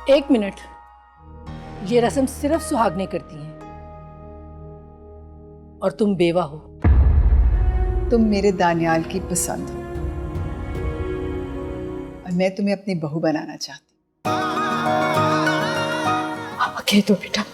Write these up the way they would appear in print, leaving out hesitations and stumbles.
एक मिनट, ये रस्म सिर्फ सुहागनें करती हैं और तुम बेवा हो। तुम मेरे दानियाल की पसंद हो और मैं तुम्हें अपनी बहू बनाना चाहती हूँ। अब कह दो बेटा।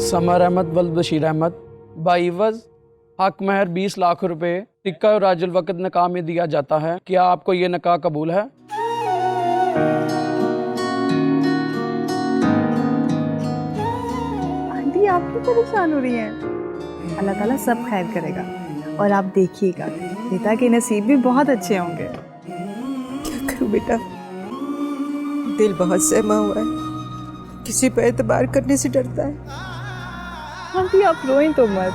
समर अहमद वल बशीर अहमद बाइवज हक महर 20 लाख रुपए टिक्का और राजुल वक़्त निकाह में दिया जाता है। क्या आपको ये निकाह कबूल है? आंटी आप क्यों परेशान हो रही हैं? अल्लाह ताला सब खैर करेगा और आप देखिएगा पिता के नसीब भी बहुत अच्छे होंगे। क्या करूं बेटा, दिल बहुत सहमा हुआ है, किसी पर एतबार करने से डरता है। आंटी आप रोएं तो मत।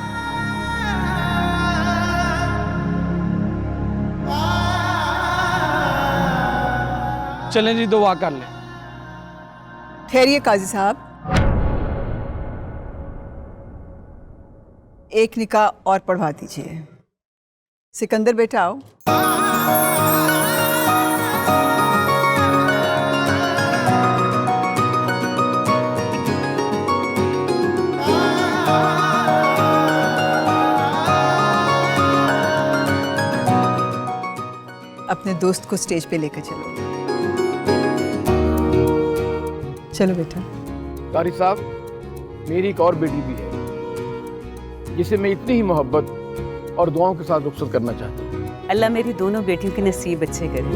चलें जी, दुआ कर लें। ठहरिए काजी साहब, एक निकाह और पढ़वा दीजिए। सिकंदर बेटा आओ। अपने दोस्त को स्टेज पे लेकर चलो। चलो बेटा। कारी साहब, मेरी एक और बेटी भी है जिसे मैं इतनी ही मोहब्बत और दुआओं के साथ रुखसत करना चाहता हूँ। अल्लाह मेरी दोनों बेटियों के नसीब अच्छे करे।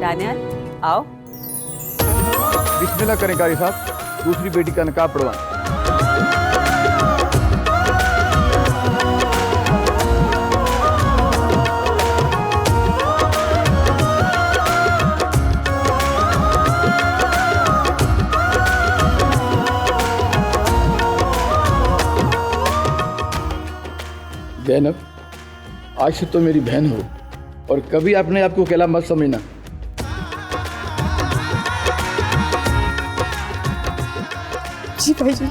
दानियाल आओ। बिस्मिल्लाह करें कारी साहब, दूसरी बेटी का निकाह पढ़वाएं। ज़ैनब, आज से तो मेरी बहन हो और कभी अपने आप को अकेला मत समझना। जी भाईजान।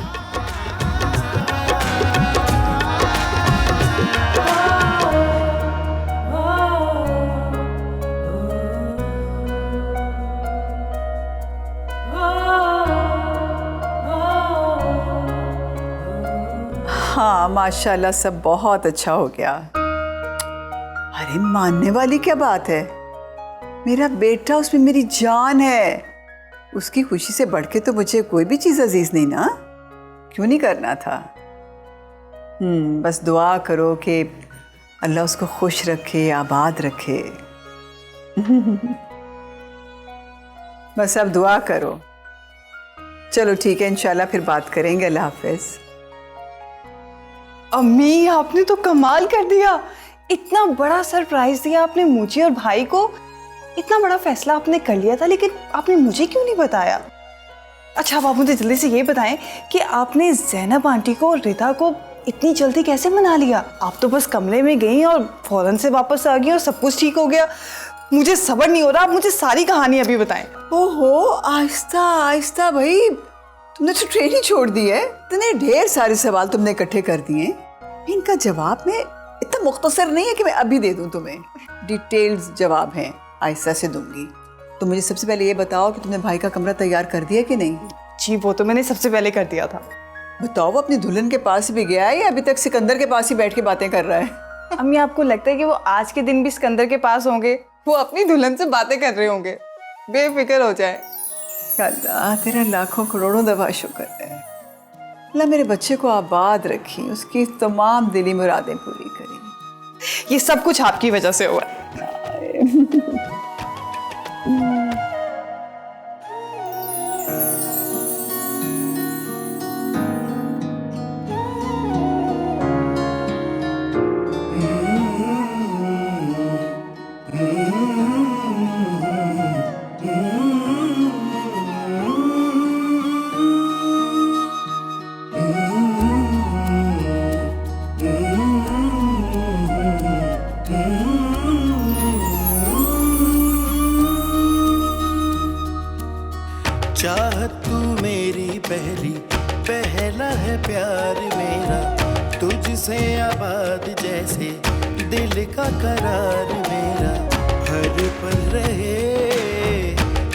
हाँ माशाल्लाह, सब बहुत अच्छा हो गया। अरे मानने वाली क्या बात है, मेरा बेटा, उसमें मेरी जान है। उसकी खुशी से बढ़ के तो मुझे कोई भी चीज़ अजीज नहीं ना। क्यों नहीं करना था। बस दुआ करो कि अल्लाह उसको खुश रखे, आबाद रखे। बस अब दुआ करो। चलो ठीक है, इंशाल्लाह फिर बात करेंगे। अल्लाह हाफिज। अम्मी आपने तो कमाल कर दिया, इतना बड़ा सरप्राइज दिया आपने मुझे और भाई को। इतना बड़ा फैसला आपने कर लिया था, लेकिन आपने मुझे क्यों नहीं बताया? अच्छा अब आप मुझे जल्दी से ये बताएं कि आपने ज़ैनब आंटी को और रिता को इतनी जल्दी कैसे मना लिया? आप तो बस कमरे में गई और फौरन से वापस आ गई और सब कुछ ठीक हो गया। मुझे सब्र नहीं हो रहा, आप मुझे सारी कहानी अभी बताएं। ओहो, आहिस्ता आहिस्ता भाई, तुमने तो ट्रेन ही छोड़ दी है। इतने ढेर सारे सवाल तुमने इकट्ठे कर दिए, इनका जवाब मैं इतना मुख्तसर नहीं है कि मैं अभी दे दूं तुम्हें। डिटेल्स जवाब हैं, आहिस्ता से दूंगी। तो मुझे सबसे पहले ये बताओ कि तुमने भाई का कमरा तैयार कर दिया कि नहीं? जी वो तो मैंने सबसे पहले कर दिया था। बताओ, वो अपनी दुल्हन के पास भी गया है या अभी तक सिकंदर के पास ही बैठ के बातें कर रहा है? अम्मी आपको लगता है कि वो आज के दिन भी सिकंदर के पास होंगे? वो अपनी दुल्हन से बातें कर रहे होंगे, बेफिक्र हो जाए। अल्लाह तेरा लाखों करोड़ों दफा शुक्र है। अल्लाह मेरे बच्चे को आबाद रखी, उसकी तमाम दिली मुरादें पूरी करी। ये सब कुछ आपकी वजह से हुआ है। चाहत तू मेरी पहला है प्यार मेरा, तुझसे आबाद जैसे दिल का करार मेरा, हर पल रहे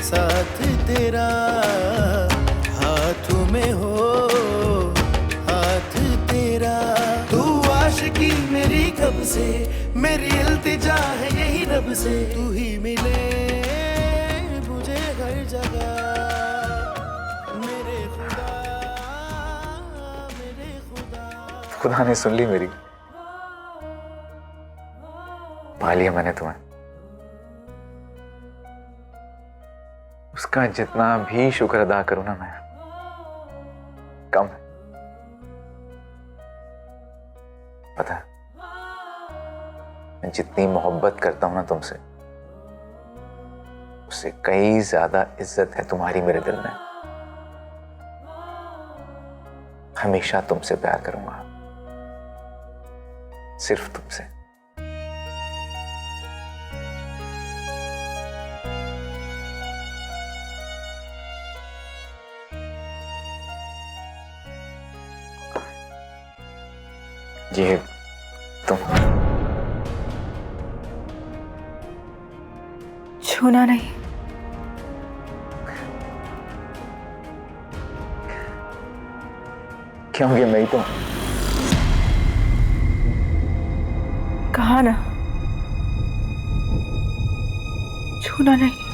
साथ तेरा, हाथों में हो हाथ तेरा। तू आशिकी मेरी कब से, मेरी इल्तिजा है यही रब से, तू ही मिले मुझे हर जगह। खुदा ने सुन ली मेरी, पा लिया मैंने तुम्हें। उसका जितना भी शुक्र अदा करूं ना मैं, कम है। पता है, मैं जितनी मोहब्बत करता हूं ना तुमसे, उससे कई ज्यादा इज्जत है तुम्हारी मेरे दिल में। हमेशा तुमसे प्यार करूंगा, सिर्फ तुमसे। ये तुम छूना नहीं। क्यों? ये मैं ही तो कहा ना, छूना नहीं।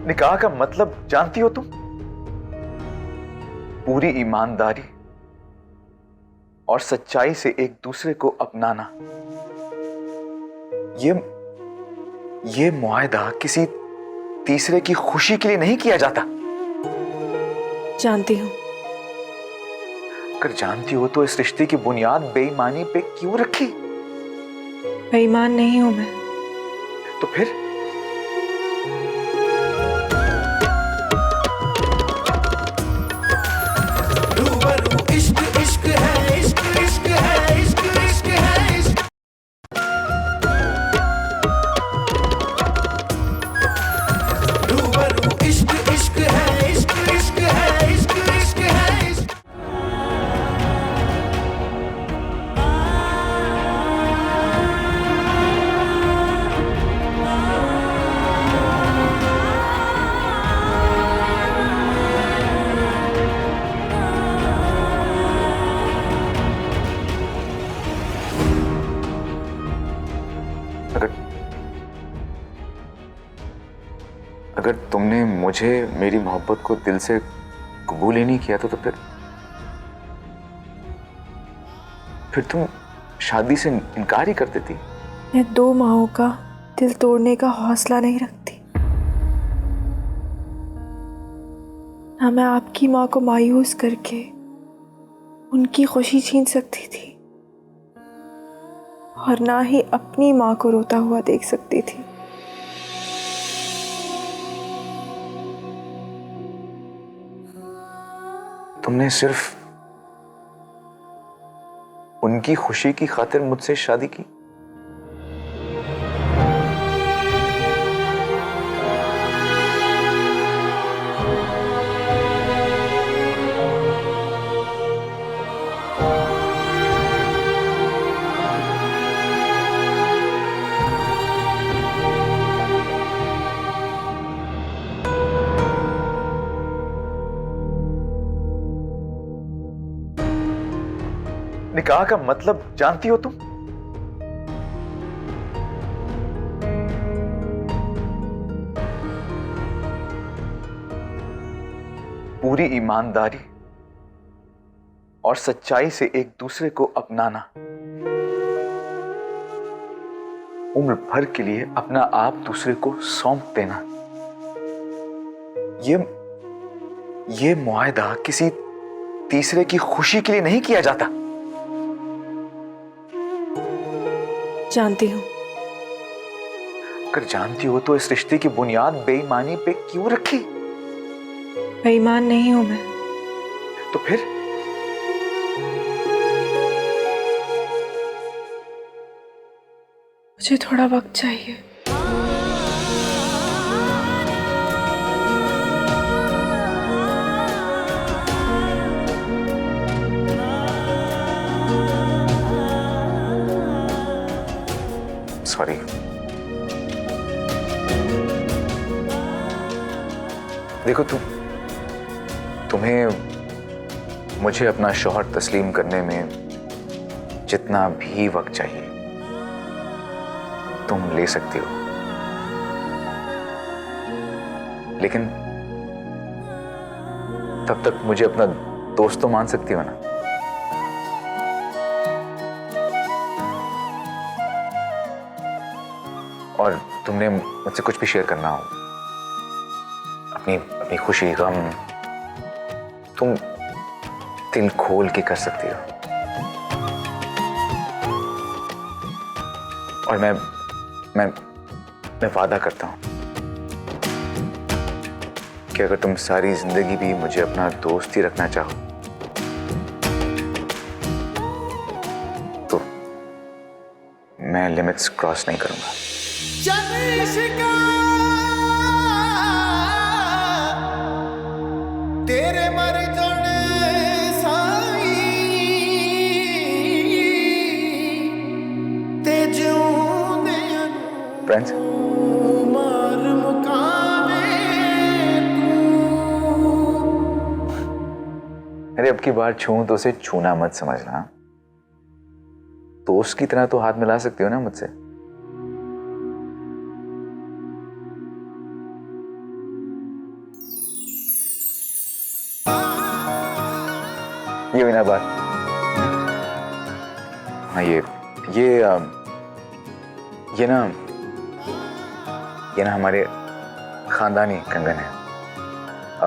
निकाह का मतलब जानती हो तुम? पूरी ईमानदारी और सच्चाई से एक दूसरे को अपनाना। ये मुआहदा किसी तीसरे की खुशी के लिए नहीं किया जाता। जानती हूँ। अगर जानती हो तो इस रिश्ते की बुनियाद बेईमानी पे क्यों रखी? बेईमान नहीं हूं मैं। तो फिर? अगर तुमने मुझे मेरी मोहब्बत को दिल से कबूल ही नहीं किया तो फिर तुम शादी से इनकार ही कर देती। मैं 2 माओं का दिल तोड़ने का हौसला नहीं रखती। ना मैं आपकी माँ को मायूस करके उनकी खुशी छीन सकती थी और ना ही अपनी माँ को रोता हुआ देख सकती थी। तुमने सिर्फ उनकी खुशी की खातिर मुझसे शादी की। निकाह का मतलब जानती हो तुम? पूरी ईमानदारी और सच्चाई से एक दूसरे को अपनाना, उम्र भर के लिए अपना आप दूसरे को सौंप देना, ये मुआहदा किसी तीसरे की खुशी के लिए नहीं किया जाता। जानती हूँ। अगर जानती हो तो इस रिश्ते की बुनियाद बेईमानी पे क्यों रखी? बेईमान नहीं हूं मैं। तो फिर? मुझे थोड़ा वक्त चाहिए। सॉरी। देखो तुम्हें मुझे अपना शौहर तस्लीम करने में जितना भी वक्त चाहिए तुम ले सकती हो, लेकिन तब तक मुझे अपना दोस्त तो मान सकती हो ना? और तुमने मुझसे कुछ भी शेयर करना हो, अपनी खुशी गम, तुम दिल खोल के कर सकती हो। और मैं वादा करता हूं कि अगर तुम सारी जिंदगी भी मुझे अपना दोस्त ही रखना चाहो तो मैं लिमिट्स क्रॉस नहीं करूंगा। तेरे मर जाने साई ते जिऊंदे फ्रेंड्स, मार मुकावे अरे अब की बार छूं तो उसे छूना मत समझना। दोस्त की तरह तो हाथ मिला सकती हो ना मुझसे। ये हुई ना बात। हाँ ये ना हमारे खानदानी कंगन है।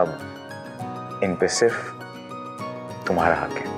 अब इन पे सिर्फ तुम्हारा हक है।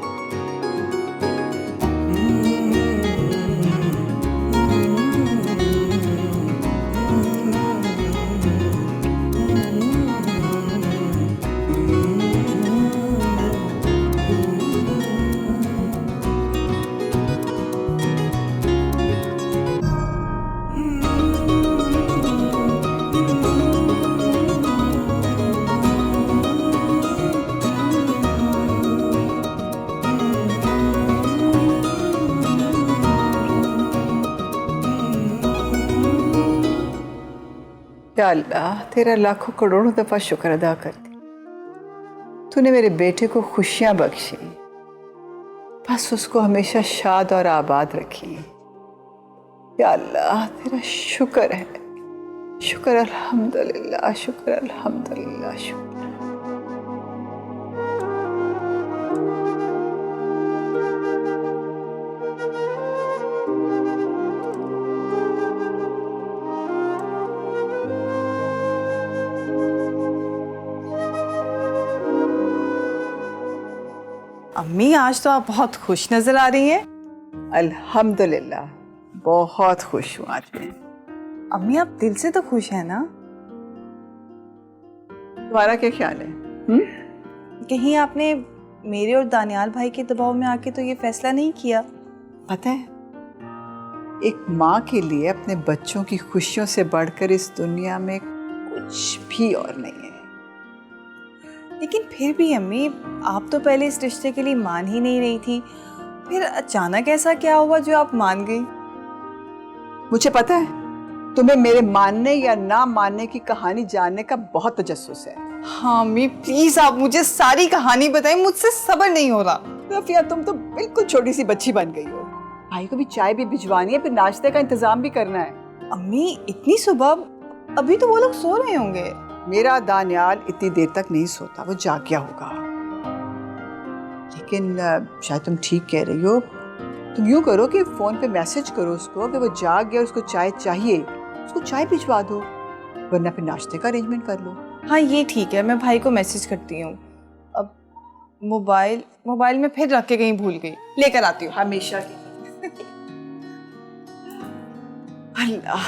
या अल्लाह, तेरा लाखों करोड़ों दफा शुक्र अदा करती। तूने मेरे बेटे को खुशियां बख्शी, बस उसको हमेशा शाद और आबाद रखी। या अल्लाह, तेरा शुक्र है। शुक्र अल्हम्दुलिल्लाह, शुक्र अल्हम्दुलिल्लाह, शुक्र। अम्मी, आज तो आप बहुत खुश नजर आ रही हैं। अल्हम्दुलिल्लाह, बहुत खुश हूँ आज मैं। अम्मी, आप दिल से तो खुश हैं ना? तुम्हारा क्या ख्याल है? कहीं आपने मेरे और दानियाल भाई के दबाव में आके तो ये फैसला नहीं किया पता है, एक माँ के लिए अपने बच्चों की खुशियों से बढ़कर इस दुनिया में कुछ भी और नहीं है। लेकिन फिर भी अम्मी, आप तो पहले इस रिश्ते के लिए मान ही नहीं रही थी, फिर अचानक ऐसा क्या हुआ जो आप मान गई? मुझे पता है तुम्हें मेरे मानने या ना मानने की कहानी जानने का बहुत तजस्सुस है। हाँ अम्मी, प्लीज आप मुझे सारी कहानी बताएं, मुझसे सब्र नहीं हो रहा। रफिया, तुम तो बिल्कुल छोटी सी बच्ची बन गई हो। भाई को भी चाय भी भिजवानी है, फिर नाश्ते का इंतजाम भी करना है। अम्मी इतनी सुबह, अभी तो वो लोग सो रहे होंगे। मेरा दानियाल इतनी देर तक नहीं सोता, वो जाग गया होगा। लेकिन शायद तुम ठीक कह रही हो। तुम यूँ करो कि फ़ोन पे मैसेज करो उसको कि वो जाग गया, उसको चाय चाहिए, उसको चाय भिजवा दो, वरना फिर नाश्ते का अरेंजमेंट कर लो। हाँ ये ठीक है, मैं भाई को मैसेज करती हूँ। अब मोबाइल में फिर रख के कहीं भूल गई, लेकर आती हूँ। हमेशा की अल्लाह,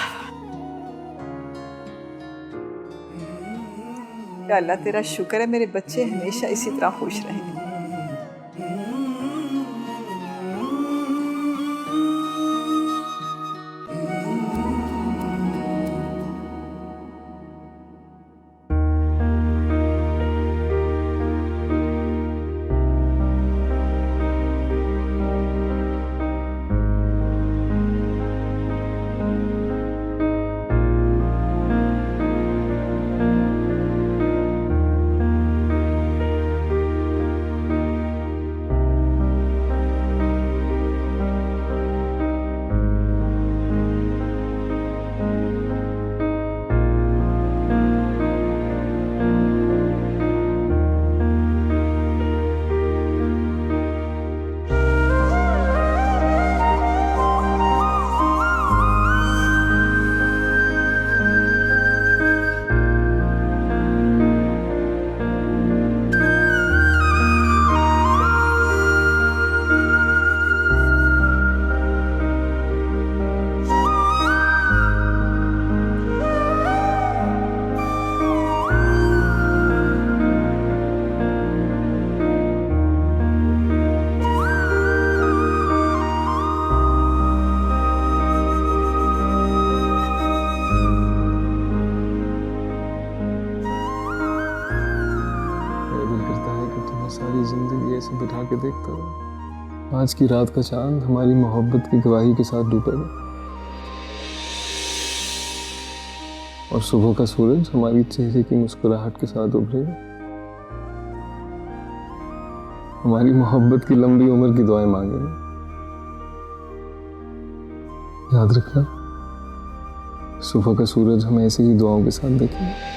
या अल्लाह तेरा शुक्र है मेरे बच्चे हमेशा इसी तरह खुश रहें। सारी जिंदगी ऐसे बिठा के देखता रहा। आज की रात का चांद हमारी मोहब्बत की गवाही के साथ डूबेगा और सुबह का सूरज हमारी चेहरे की मुस्कुराहट के साथ उभरेगा। हमारी मोहब्बत की लंबी उम्र की दुआएं मांगेंगे। याद रखना, सुबह का सूरज हमें ऐसे ही दुआओं के साथ देखेगा।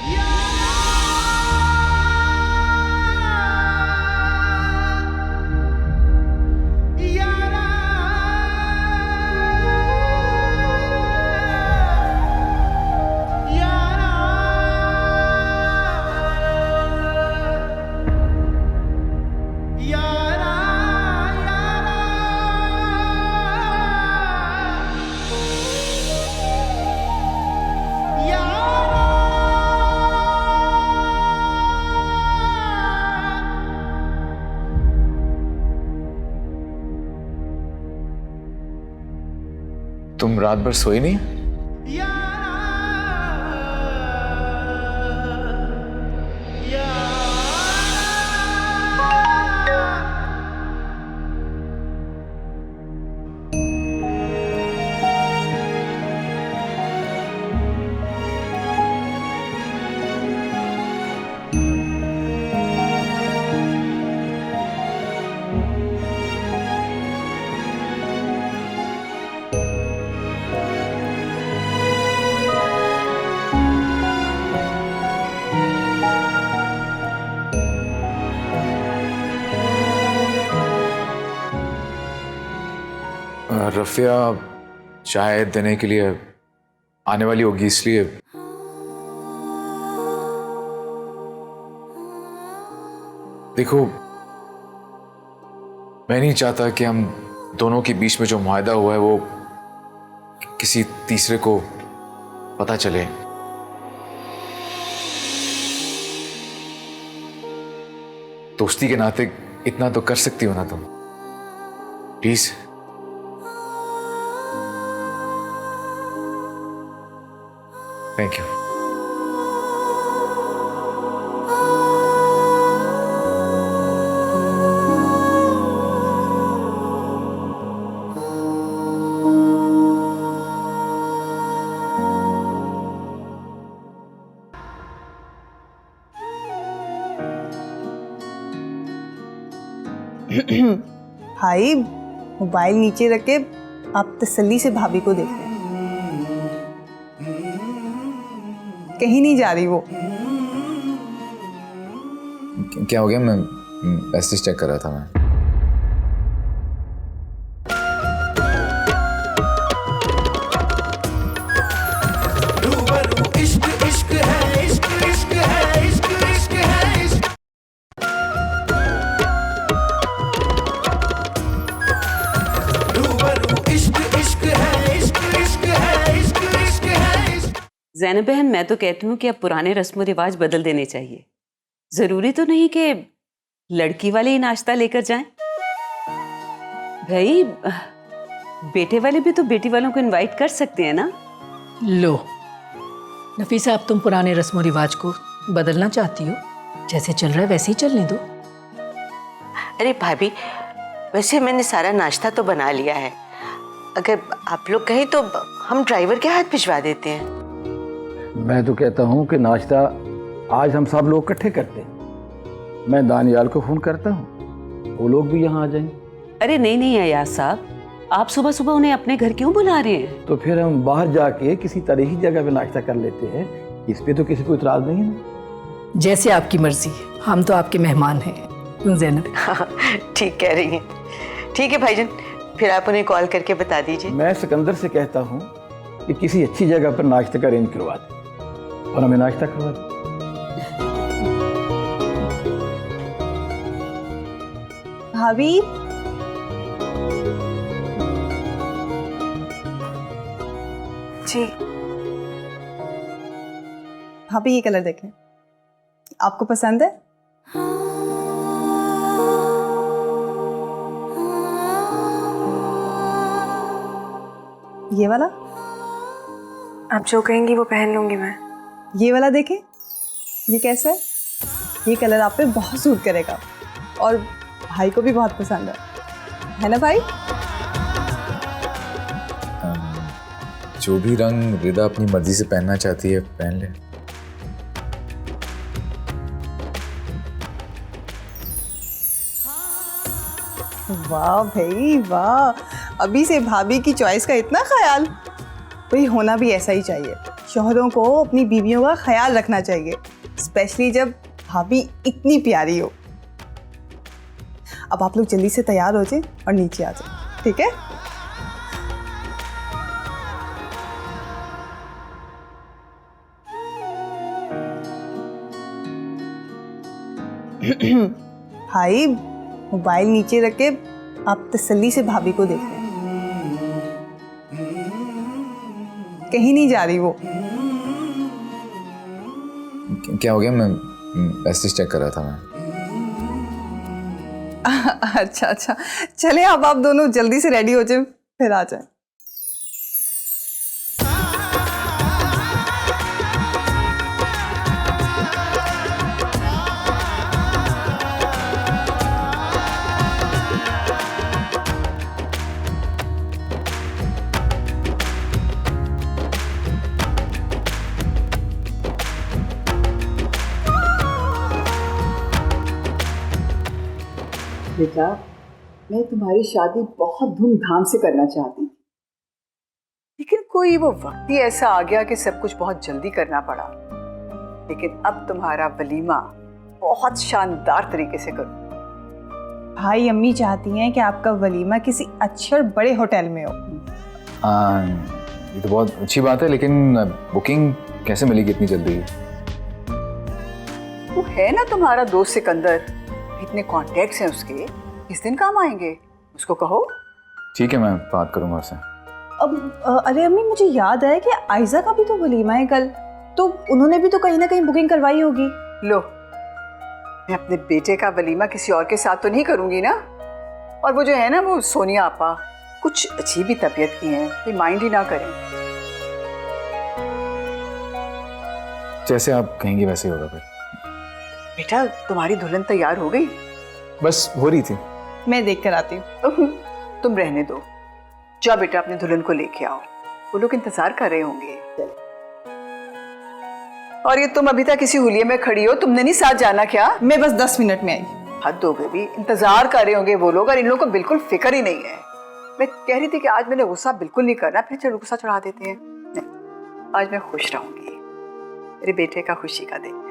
तुम रात भर सोई नहीं? रफिया चाय देने के लिए आने वाली होगी, इसलिए देखो, मैं नहीं चाहता कि हम दोनों के बीच में जो मुआहदा हुआ है वो किसी तीसरे को पता चले। दोस्ती के नाते इतना तो कर सकती हो ना तुम, प्लीज। Thank you. भाई मोबाइल नीचे रख के आप तसल्ली से भाभी को देख रहे हैं। कहीं नहीं जा रही वो। क्या हो गया? मैं मैसेज चेक कर रहा था मैं। इश्क इश्क है, इश्क इश्क है, इश्क इश्क है, इश्क। इश्क इश्क है, इश्क इश्क है, इश्क इश्क है, इश्क। ज़ैनब बहन, मैं तो कहती हूँ कि अब पुराने रस्म रिवाज बदल देने चाहिए। जरूरी तो नहीं कि लड़की वाले ही नाश्ता लेकर जाएं। भाई बेटे वाले भी तो बेटी वालों को इनवाइट कर सकते हैं ना। लो नफीसा, अब तुम पुराने रस्म रिवाज को बदलना चाहती हो? जैसे चल रहा है वैसे ही चलने दो। अरे भाभी, वैसे मैंने सारा नाश्ता तो बना लिया है। अगर आप लोग कहें तो हम ड्राइवर के हाथ भिजवा देते हैं। मैं तो कहता हूँ कि नाश्ता आज हम सब लोग इकट्ठे करते हैं। मैं दानियाल को फ़ोन करता हूँ, वो लोग भी यहाँ आ जाएंगे। अरे नहीं नहीं अयाज साहब, आप सुबह सुबह उन्हें अपने घर क्यों बुला रहे हैं? तो फिर हम बाहर जाके किसी तरह ही जगह पे नाश्ता कर लेते हैं। इस पे तो किसी को इतराज़ नहीं है ना। जैसे आपकी मर्जी, हम तो आपके मेहमान हैं। क्यों ज़ैनब? ठीक कह रही हैं। ठीक है भाईजान, फिर आप उन्हें कॉल करके बता दीजिए। मैं सिकंदर से कहता हूँ कि किसी अच्छी जगह पर नाश्ते का अरेंज करवा दें और हमें नाश्ता करवा दें। भाभी जी भाभी ये कलर देखें, आपको पसंद है? ये वाला? आप जो कहेंगी वो पहन लूंगी मैं। ये वाला देखें, ये कैसा है? ये कलर आप पे बहुत सूट करेगा और भाई को भी बहुत पसंद है ना भाई? जो भी रंग रिदा अपनी मर्जी से पहनना चाहती है पहन ले। वाह भाई वाह, अभी से भाभी की चॉइस का इतना ख्याल। भाई होना भी ऐसा ही चाहिए। शौहरों को अपनी बीवियों का ख्याल रखना चाहिए, स्पेशली जब भाभी इतनी प्यारी हो। अब आप लोग जल्दी से तैयार हो जाएं और नीचे आ जाएं, ठीक है? भाई मोबाइल नीचे रख के आप तसल्ली से भाभी को देख रहे हैं। कहीं नहीं जा रही वो। क्या हो गया? मैं मैसेज चेक कर रहा था मैं। अच्छा, चले अब आप दोनों जल्दी से रेडी हो जाए, फिर आ जाए। बेटा, मैं तुम्हारी शादी बहुत धूमधाम से करना चाहती थी, लेकिन कोई वो वक्त ही ऐसा आ गया कि सब कुछ बहुत जल्दी करना पड़ा। लेकिन अब तुम्हारा वलीमा बहुत शानदार तरीके से करूँ। भाई अम्मी चाहती हैं कि आपका वलीमा किसी अच्छे और बड़े होटल में हो। ये तो बहुत अच्छी बात है, लेकिन बुकिंग कैसे मिलेगी इतनी जल्दी? वो है ना तुम्हारा दोस्त सिकंदर, इतने कॉन्टेक्ट्स हैं उसके, किस दिन काम आएंगे, उसको कहो। ठीक है, मैं बात करूंगा उससे। अब अरे अम्मी, मुझे याद है कि आयजा का भी तो वलीमा है कल, तो उन्होंने भी तो कहीं ना कहीं बुकिंग करवाई होगी। लो, मैं अपने बेटे का वलीमा किसी और के साथ तो नहीं करूंगी ना। और वो जो है ना, वो सोनिया आपा कुछ अजीब ही तबीयत की हैं, ये माइंड ही ना करें। जैसे आप कहेंगे वैसे होगा फिर। बेटा तुम्हारी दुल्हन तैयार हो गई? बस हो रही थी। मैं देख कर आती हूँ। तुम रहने दो, जाओ बेटा अपनी दुल्हन को लेके आओ, वो लोग इंतजार कर रहे होंगे। और ये तुम अभी तक किसी हुलिये में खड़ी हो, तुमने नहीं साथ जाना क्या? मैं बस 10 मिनट में आई। हद हो गई, इंतजार कर रहे होंगे वो लोग, और इन लोगों को बिल्कुल फिक्र ही नहीं है। मैं कह रही थी कि आज मैंने गुस्सा बिल्कुल नहीं करना, फिर चलो गुस्सा चढ़ा देते हैं। नहीं, आज मैं खुश रहूंगी, मेरे बेटे का खुशी का दिन है।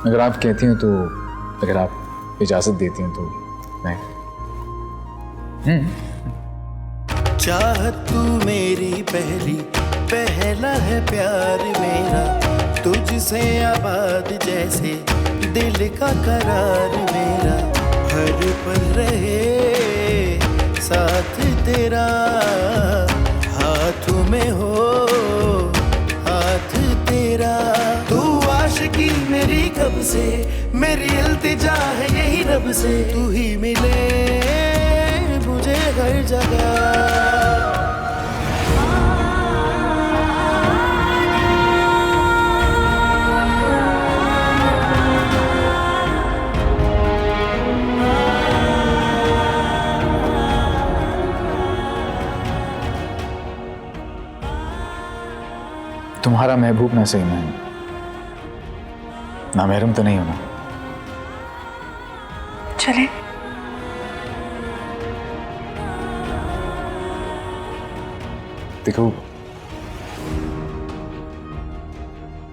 अगर आप कहती हैं तो, अगर आप इजाज़त देती हैं तो मैं चाहत तू मेरी पहला है प्यार मेरा, तुझसे आबाद जैसे दिल का करार मेरा, हर पल रहे साथ तेरा, हाथ में हो हाथ तेरा। तू आशिकी मेरी कब से, मेरी इल्तिजा है यही रब से, तू ही मिले मुझे हर जगह। तुम्हारा महबूब ना सही मैं ना महरम तो नहीं होना। चले देखो,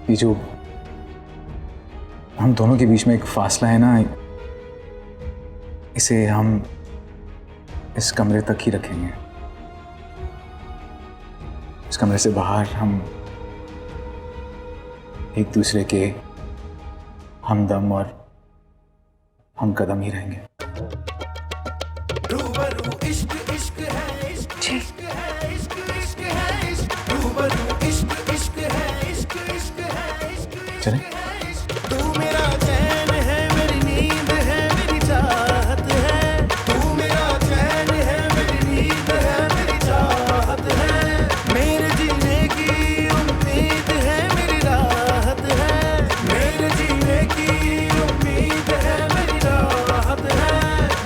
ये जो हम दोनों के बीच में एक फासला है ना, इसे हम इस कमरे तक ही रखेंगे। इस कमरे से बाहर हम एक दूसरे के हमदम और हम कदम ही रहेंगे। चलें? तू मेरा चैन है, मेरी नींद है, मेरी चाहत है। तू मेरा चैन है, मेरी नींद है, मेरी चाहत है। मेरे जीने की उम्मीद है, मेरी राहत है। मेरे जीने की उम्मीद है, मेरी राहत है।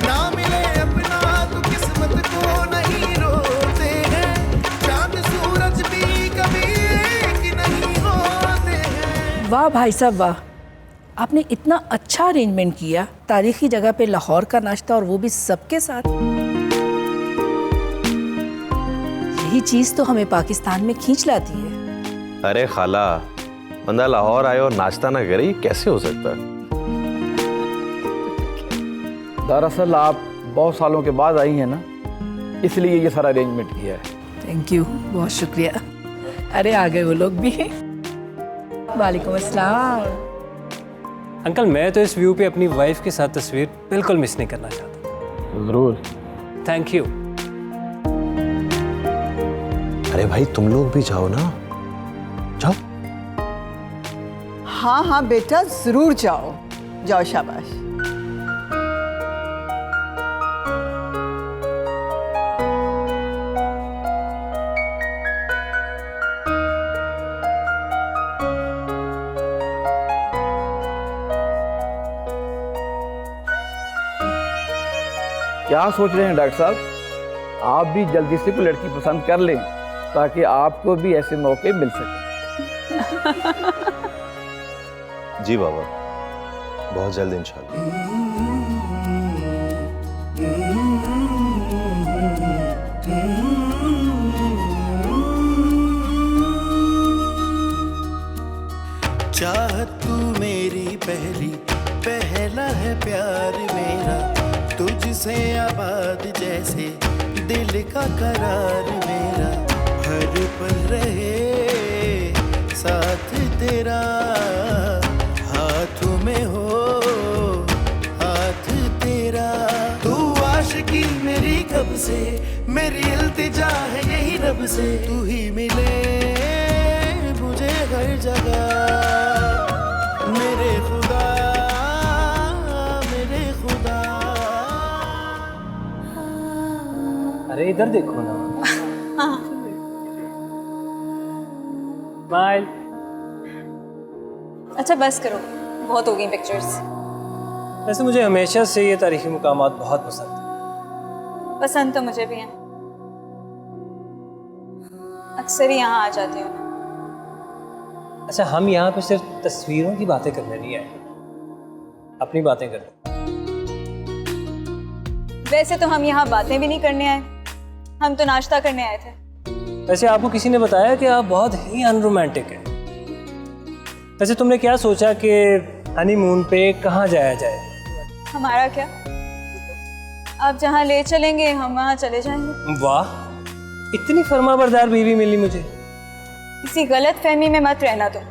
ना मिले अपना तो किस्मत को नहीं रोते हैं, चांद सूरज भी कभी एक नहीं होते हैं। वाह भाई साहब वाह, आपने इतना अच्छा अरेंजमेंट किया, तारीखी जगह पे लाहौर का नाश्ता और वो भी सबके साथ। यही चीज तो हमें पाकिस्तान में खींच लाती है। अरे खाला, बंदा लाहौर आए और नाश्ता ना करे, ये कैसे हो सकता है? दरअसल आप बहुत सालों के बाद आई हैं ना, इसलिए ये सारा अरेंजमेंट किया है। थैंक यू, बहुत शुक्रिया। अरे आ गए वो लोग भी। वालेकुम अस्सलाम। अंकल, मैं तो इस व्यू पे अपनी वाइफ के साथ तस्वीर बिल्कुल मिस नहीं करना चाहता। जरूर। Thank you. अरे भाई, तुम लोग भी जाओ ना, जाओ। हाँ हाँ बेटा जरूर जाओ, जाओ शाबाश। क्या सोच रहे हैं डॉक्टर साहब? आप भी जल्दी से कोई लड़की पसंद कर लें ताकि आपको भी ऐसे मौके मिल सके। जी बाबा, बहुत जल्द इंशाल्लाह। चाहत तू मेरी पहला है प्यार मेरा, तुझसे आबाद जैसे दिल का करार मेरा, हर पल रहे साथ तेरा, हाथों में हो हाथ तेरा। तू आशिकी मेरी कब से, मेरी इल्तिजा है यही रब से, तू ही मिले मुझे हर जगह, मेरे खुदा मेरे खुदा। अरे इधर देखो ना। स्माइल। अच्छा बस करो, बहुत हो गई पिक्चर्स। वैसे मुझे हमेशा से ये तारीखी मुकामात बहुत पसंद है। पसंद तो मुझे भी है, अक्सर ही यहाँ आ जाती हूँ। अच्छा, हम यहाँ पे सिर्फ तस्वीरों की बातें करने नहीं आए, अपनी बातें करते। वैसे तो हम यहाँ बातें भी नहीं करने आए, हम तो नाश्ता करने आए थे। वैसे आपको किसी ने बताया कि आप बहुत ही अनरोमांटिक हैं। वैसे तुमने क्या सोचा कि हनीमून पे कहाँ जाया जाए? हमारा क्या, आप जहाँ ले चलेंगे हम वहाँ चले जाएंगे। वाह, इतनी फर्माबरदार बीवी मिली मुझे। किसी गलत फहमी में मत रहना तुम,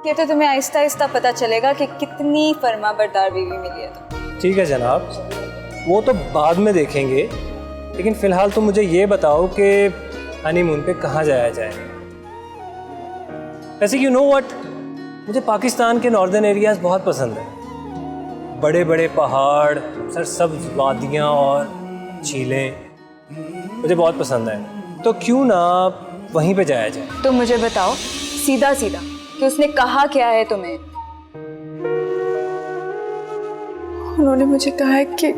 ये तो तुम्हें आहिस्ता आहिस्ता पता चलेगा कि कितनी फर्माबरदार बीवी मिली है तुम। ठीक है जनाब, वो तो बाद में देखेंगे, लेकिन फिलहाल तुम मुझे ये बताओ कि हनीमून पे कहाँ जाया जाए। वैसे यू नो व्हाट, मुझे पाकिस्तान के नॉर्दर्न एरियाज बहुत पसंद है। बड़े बड़े पहाड़, सरसब्ज वादियाँ और झीलें मुझे बहुत पसंद है, तो क्यों ना वहीं पे जाया जाए। तो मुझे बताओ सीधा सीधा कि उसने कहा क्या है तुम्हें? उन्होंने मुझे कहा है कि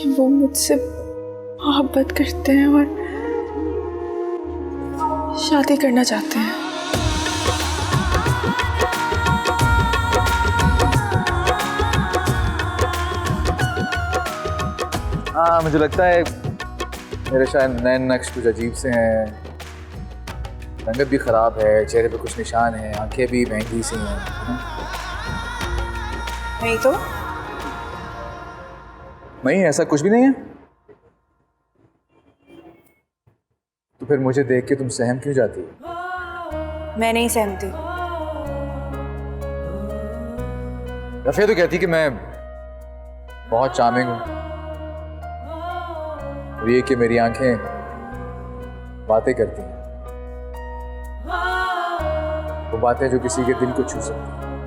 वो मुझसे मोहब्बत करते हैं और शादी करना चाहते हैं। हाँ, मुझे लगता है मेरे शायद नए नक्श कुछ अजीब से हैं, रंगत भी ख़राब है, चेहरे पे कुछ निशान हैं, आंखें भी महंगी सी हैं। नहीं तो नहीं, ऐसा कुछ भी नहीं है। तो फिर मुझे देख के तुम सहम क्यों जाती हो? मैं नहीं सहमती। रफ़िया तो कहती कि मैं बहुत चार्मिंग हूँ, और ये कि मेरी आंखें बातें करती हैं, वो बातें जो किसी के दिल को छू सकती हैं।